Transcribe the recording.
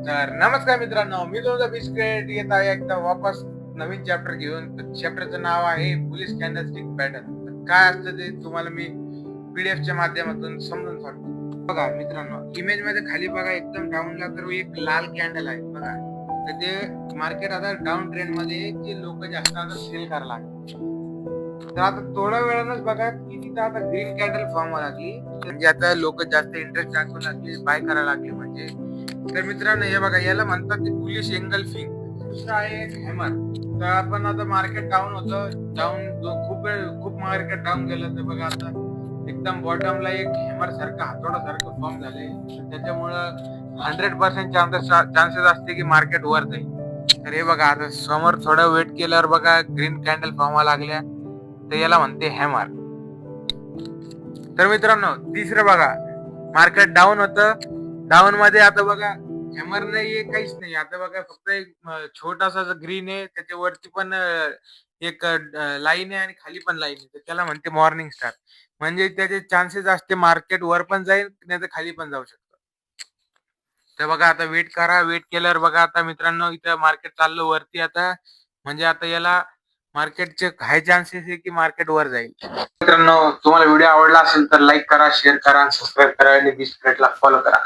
तर नमस्कार मित्रांनो, मी तुमचा बिस्किट येत आहे एकदा वापस नवीन चॅप्टर घेऊन. चॅप्टरचं नाव आहे पोलीस कॅन्डलस्टिक पॅटर्न. काय असतं ते तुम्हाला मी पीडीएफच्या माध्यमातून समजून सांगतो. बघा मित्रांनो, इमेज मध्ये खाली बघा एकदम डाऊनला तर एक लाल कॅन्डल आहे बघा. तर ते मार्केट आता डाऊन ट्रेंड मध्ये की लोक जास्त आता सेल करायला लागले. तर आता थोड्या वेळानंच बघा की तिथं आता ग्रीन कॅन्डल फॉर्म व्हायला लागली. म्हणजे आता लोक जास्त इंटरेस्ट दाखवू लागले, बाय करायला लागले म्हणजे. तर मित्रांनो हे बघा, याला म्हणतात ते बुलिश एंगल्फिंग. दुसरं आहे एक हॅमर. तर आपण आता मार्केट डाऊन होतं, खूप मार्केट डाऊन गेलं तर बघा आता एकदम बॉटमला एक हॅमर सारखं हातोडा सारखं फॉर्म झालंय. त्याच्यामुळं 100% चान्सेस असते की मार्केट वर जाईल. तर हे बघा आता समोर थोडं वेट केल्यावर बघा ग्रीन कॅन्डल फॉर्म व्हायला लागल्या. तर याला म्हणते हॅमर. तर मित्रांनो तिसरं बघा, मार्केट डाऊन होतं, डाऊन मध्ये आता बघा हॅमर नाहीये, काहीच नाही. आता बघा फक्त एक छोटासा ग्रीन आहे, त्याच्यावरती पण एक लाईन आहे आणि खाली पण लाईन आहे. तर त्याला म्हणते मॉर्निंग स्टार. म्हणजे त्याचे चान्सेस असते मार्केट वर पण जाईल नाही तर खाली पण जाऊ शकतं. तर बघा आता वेट करा, वेट केल्यावर बघा आता मित्रांनो इथं मार्केट चाललं वरती आता. म्हणजे आता याला मार्केटचे हाय चान्सेस आहे की मार्केट वर जाईल. मित्रांनो तुम्हाला व्हिडिओ आवडला असेल तर लाईक करा, शेअर करा, सबस्क्राईब करा आणि बिस्किटला फॉलो करा.